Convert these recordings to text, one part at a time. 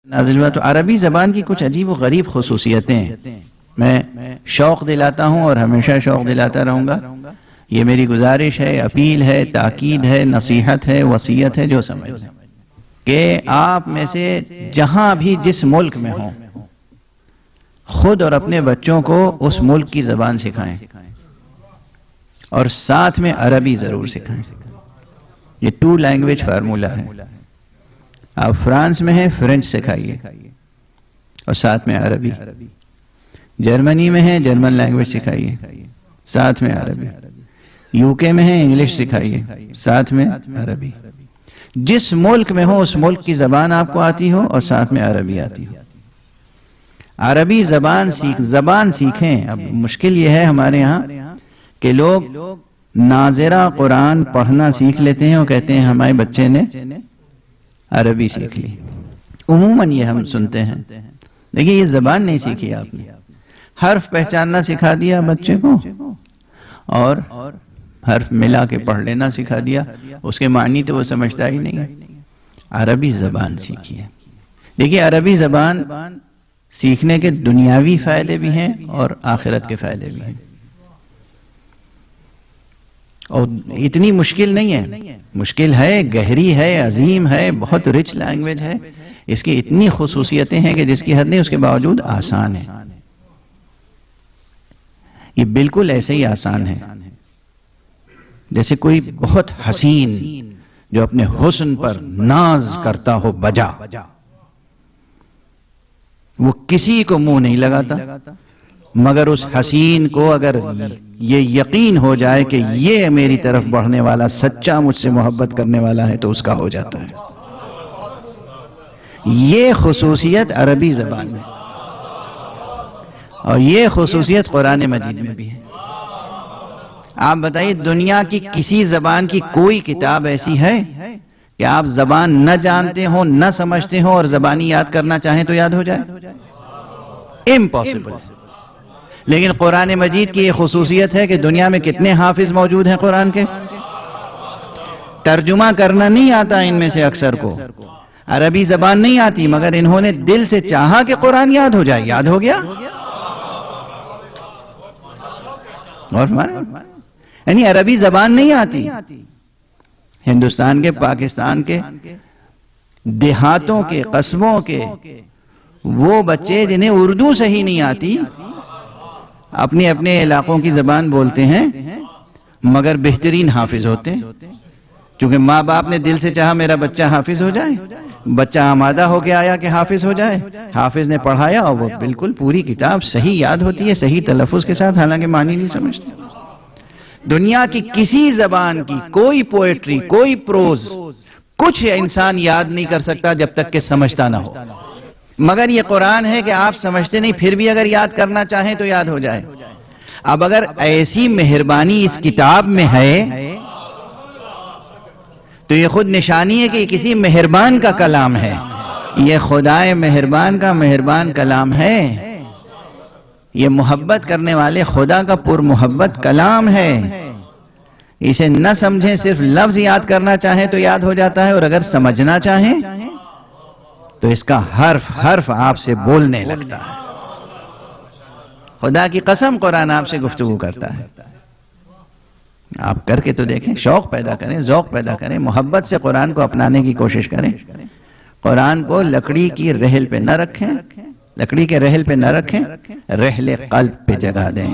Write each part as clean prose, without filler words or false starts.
نازل ہوا تو عربی زبان کی کچھ عجیب و غریب خصوصیتیں ہیں. میں شوق دلاتا ہوں اور ہمیشہ شوق دلاتا رہوں گا. یہ میری گزارش ہے، اپیل ہے، تاکید ہے، نصیحت ہے، وصیت ہے، جو سمجھ لیں کہ آپ میں سے جہاں بھی جس ملک میں ہوں خود اور اپنے بچوں کو اس ملک کی زبان سکھائیں اور ساتھ میں عربی ضرور سکھائیں. یہ 2 لینگویج فارمولہ ہے. آپ فرانس میں ہیں، فرینچ سکھائیے اور ساتھ میں عربی. جرمنی میں ہیں، جرمن لینگویج سکھائیے ساتھ میں عربی. یو کے میں ہیں، انگلش سکھائیے ساتھ میں عربی. جس ملک میں ہو اس ملک کی زبان آپ کو آتی ہو اور ساتھ میں عربی آتی ہو. عربی زبان سیکھیں. اب مشکل یہ ہے ہمارے ہاں کہ لوگ ناظرہ قرآن پڑھنا سیکھ لیتے ہیں اور کہتے ہیں ہمارے بچے نے عربی سیکھ لی. عموماً یہ ہم سنتے ہیں. دیکھیے یہ زبان نہیں سیکھی آپ نے. حرف پہچاننا سکھا دیا بچے کو اور حرف ملا کے پڑھ لینا سکھا دیا، اس کے معنی تو وہ سمجھتا ہی نہیں ہے. عربی زبان سیکھی ہے. دیکھیے عربی زبان سیکھنے کے دنیاوی فائدے بھی ہیں اور آخرت کے فائدے بھی ہیں. اور اتنی مشکل نہیں ہے. مشکل ہے، گہری ہے، عظیم ہے، بہت رچ لینگویج ہے. اس کی اتنی خصوصیتیں ہیں کہ جس کی حد نہیں، اس کے باوجود آسان ہے. یہ بالکل ایسے ہی آسان ہے جیسے کوئی بہت حسین جو اپنے حسن پر ناز کرتا ہو بجا، وہ کسی کو منہ نہیں لگاتا، مگر اس حسین کو اگر یہ یقین ہو جائے کہ یہ میری طرف بڑھنے والا سچا مجھ سے محبت کرنے والا ہے تو اس کا ہو جاتا ہے. یہ خصوصیت عربی زبان میں اور یہ خصوصیت قرآن مجید میں بھی ہے. آپ بتائیے دنیا کی کسی زبان کی کوئی کتاب ایسی ہے کہ آپ زبان نہ جانتے ہوں، نہ سمجھتے ہوں اور زبانی یاد کرنا چاہیں تو یاد ہو جائے؟ امپاسبل. لیکن قرآن مجید کی یہ خصوصیت ہے کہ دنیا میں کتنے حافظ موجود ہیں قرآن کے؟ ترجمہ کرنا نہیں آتا ان میں سے اکثر کو. عربی زبان نہیں آتی مگر انہوں نے دل سے چاہا کہ قرآن یاد ہو جائے، یاد ہو گیا. اور یعنی عربی زبان نہیں آتی. ہندوستان کے، پاکستان کے، دیہاتوں کے، قصبوں کے وہ بچے جنہیں اردو صحیح نہیں آتی اپنے اپنے علاقوں کی زبان بولتے ہیں مگر بہترین حافظ ہوتے ہیں. کیونکہ ماں باپ نے دل سے چاہا میرا بچہ حافظ ہو جائے. بچہ آمادہ ہو کے آیا کہ حافظ ہو جائے. حافظ نے پڑھایا اور وہ بالکل پوری کتاب صحیح یاد ہوتی ہے، صحیح تلفظ کے ساتھ، حالانکہ معنی نہیں سمجھتے. دنیا کی کسی زبان کی کوئی پوئٹری، کوئی پروز، کچھ انسان یاد نہیں کر سکتا جب تک کہ سمجھتا نہ ہو. مگر یہ قرآن ہے کہ آپ سمجھتے نہیں پھر بھی اگر یاد کرنا چاہیں تو یاد ہو جائے. اب اگر ایسی مہربانی اس کتاب میں ہے تو یہ خود نشانی ہے کہ یہ کسی مہربان کا کلام ہے. یہ خدائے مہربان کا مہربان کلام ہے. یہ محبت کرنے والے خدا کا پر محبت کلام ہے. اسے نہ سمجھیں، صرف لفظ یاد کرنا چاہیں تو یاد ہو جاتا ہے، اور اگر سمجھنا چاہیں تو اس کا حرف حرف آپ سے بولنے لگتا ہے. خدا کی قسم قرآن آپ سے گفتگو کرتا ہے. آپ کر کے تو دیکھیں، شوق پیدا کریں، ذوق پیدا کریں، محبت سے قرآن کو اپنانے کی کوشش کریں. قرآن کو لکڑی کی رحل پہ نہ رکھیں، لکڑی کے رحل پہ نہ رکھیں، رحل قلب پہ جگا دیں.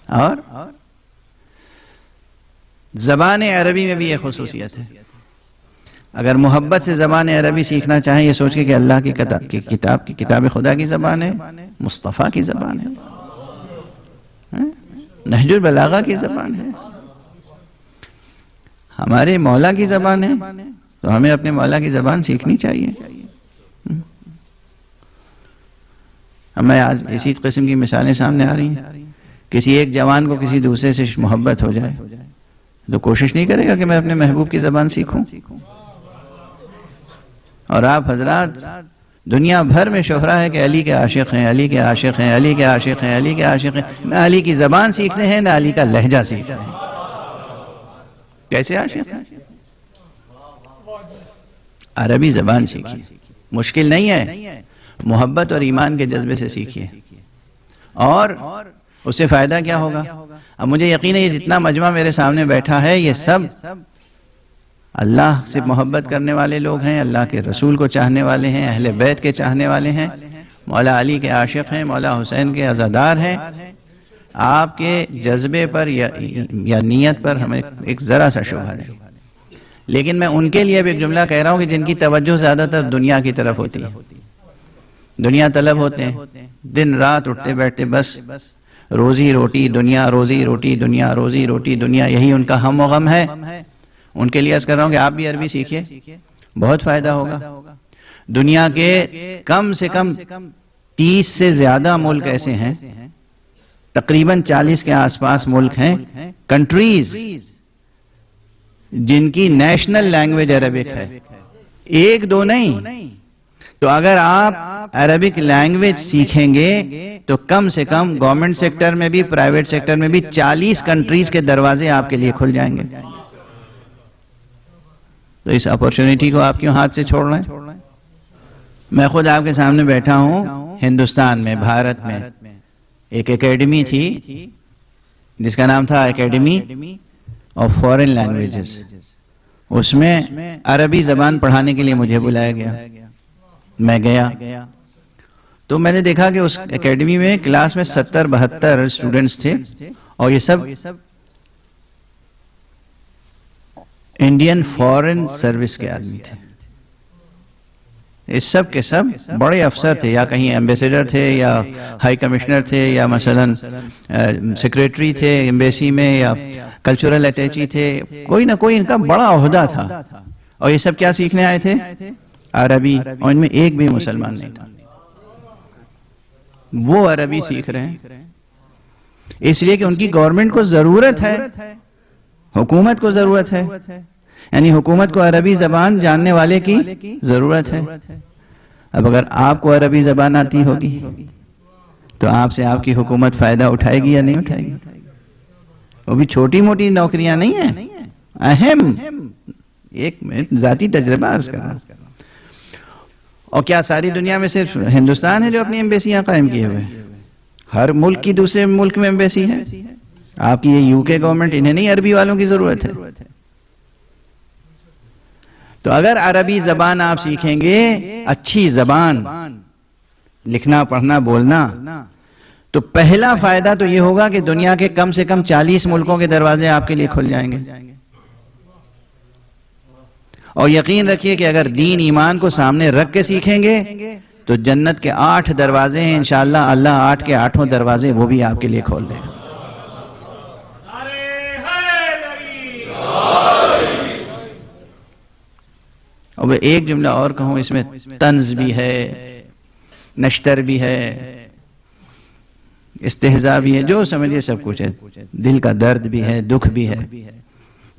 اور زبان عربی میں بھی یہ خصوصیت ہے. اگر محبت سے زبان عربی سیکھنا چاہیں یہ سوچ کے کہ اللہ کی کتاب خدا کی زبان ہے، مصطفیٰ کی زبان ہے، نہج البلاغہ کی زبان ہے، ہمارے مولا کی زبان ہے، تو ہمیں اپنے مولا کی زبان سیکھنی چاہیے. ہمیں آج اسی قسم کی مثالیں سامنے آ رہی ہیں. کسی ایک جوان کو کسی دوسرے سے محبت ہو جائے تو کوشش نہیں کرے گا کہ میں اپنے محبوب کی زبان سیکھوں. اور آپ حضرات دنیا بھر میں شہرہ ہے کہ علی کے عاشق ہیں، علی کے عاشق ہیں، علی کے عاشق ہیں، علی کے عاشق ہیں. نہ علی کی زبان سیکھتے ہیں، نہ علی کا لہجہ سیکھتے ہیں. کیسے عاشق ہیں؟ عربی زبان سیکھیے، مشکل نہیں ہے، محبت اور ایمان کے جذبے سے سیکھیے، اور اس سے فائدہ کیا ہوگا؟ اب مجھے یقین ہے یہ جتنا مجمع میرے سامنے بیٹھا ہے یہ سب اللہ سے محبت کرنے والے لوگ ہیں، اللہ کے رسول کو چاہنے والے ہیں، اہل بیت کے چاہنے والے ہیں، مولا علی کے عاشق ہیں، مولا حسین کے عزادار ہیں۔ آپ کے جذبے پر یا نیت پر ہمیں ایک ذرا سا شبہ نہیں، لیکن میں ان کے لیے بھی ایک جملہ کہہ رہا ہوں کہ جن کی توجہ زیادہ تر دنیا کی طرف ہوتی ہے، دنیا طلب ہوتے ہیں، دن رات اٹھتے بیٹھتے بس روزی روٹی دنیا، روزی روٹی دنیا، روزی روٹی دنیا، یہی ان کا ہم و غم ہے۔ ان کے لیے عرض کر رہا ہوں کہ آپ بھی عربی سیکھیے، بہت فائدہ ہوگا۔ دنیا کے کم سے کم 30 سے زیادہ ملک ایسے ہیں، تقریباً 40 کے آس پاس ملک ہیں، کنٹریز جن کی نیشنل لینگویج عربک ہے، ایک دو نہیں۔ تو اگر آپ عربک لینگویج سیکھیں گے تو کم سے کم گورنمنٹ سیکٹر میں بھی، پرائیویٹ سیکٹر میں بھی 40 کنٹریز کے دروازے آپ کے لیے کھل جائیں گے۔ تو اس اپورچونٹی کو آپ کیوں ہاتھ سے چھوڑ رہے ہیں؟ میں خود آپ کے سامنے بیٹھا ہوں، ہندوستان میں، بھارت میں ایک اکیڈمی تھی جس کا نام تھا اکیڈمی آف فارن لینگویجز، اس میں عربی زبان پڑھانے کے لیے مجھے بلایا گیا، میں گیا تو میں نے دیکھا کہ اس اکیڈمی میں کلاس میں 70-72 اسٹوڈنٹس تھے، اور یہ سب انڈین فارن سروس کے آدمی تھے، اس سب کے سب بڑے افسر تھے، یا کہیں ایمبیسیڈر تھے، یا ہائی کمشنر تھے، یا مثلا سیکریٹری تھے ایمبیسی میں، یا کلچرل اٹیچی تھے، کوئی نہ کوئی ان کا بڑا عہدہ تھا، اور یہ سب کیا سیکھنے آئے تھے؟ عربی، اور ان میں ایک بھی مسلمان نہیں تھا۔ وہ عربی سیکھ رہے ہیں اس لیے کہ ان کی گورنمنٹ کو ضرورت ہے، حکومت کو ضرورت ہے، یعنی حکومت کو عربی زبان جاننے والے کی ضرورت ہے۔ اب اگر آپ کو عربی زبان آتی ہوگی تو آپ سے آپ کی حکومت فائدہ اٹھائے گی یا نہیں اٹھائے گی؟ وہ بھی چھوٹی موٹی نوکریاں نہیں ہیں، اہم، ایک ذاتی تجربہ عرض کر رہا ہوں۔ اور کیا ساری دنیا میں صرف ہندوستان ہے جو اپنی ایمبیسیاں قائم کیے ہوئے؟ ہر ملک کی دوسرے ملک میں ایمبیسی ہے۔ آپ کی یہ یو کے گورنمنٹ، انہیں نہیں عربی والوں کی ضرورت ہے؟ تو اگر عربی زبان آپ سیکھیں گے، اچھی زبان، لکھنا پڑھنا بولنا، تو پہلا فائدہ تو یہ ہوگا کہ دنیا کے کم سے کم 40 ملکوں کے دروازے آپ کے لیے کھل جائیں گے۔ اور یقین رکھیے کہ اگر دین ایمان کو سامنے رکھ کے سیکھیں گے تو جنت کے 8 دروازے ہیں، انشاءاللہ اللہ 8 کے 8 دروازے وہ بھی آپ کے لیے کھول دے گا۔ اور ایک جملہ اور کہوں، اس میں طنز بھی ہے، نشتر بھی ہے، استہزاء بھی ہے، جو سمجھے سب کچھ ہے، دل کا درد بھی ہے، دکھ بھی ہے،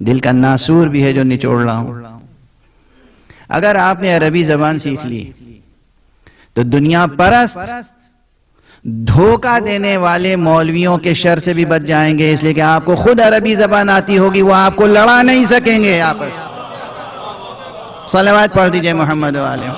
دل کا ناسور بھی ہے جو نچوڑ رہا ہوں۔ اگر آپ نے عربی زبان سیکھ لی تو دنیا پرست، دھوکہ دینے والے مولویوں کے شر سے بھی بچ جائیں گے، اس لیے کہ آپ کو خود عربی زبان آتی ہوگی، وہ آپ کو لڑا نہیں سکیں گے آپس۔ صلوات پڑھ دیجئے محمد و علیہ۔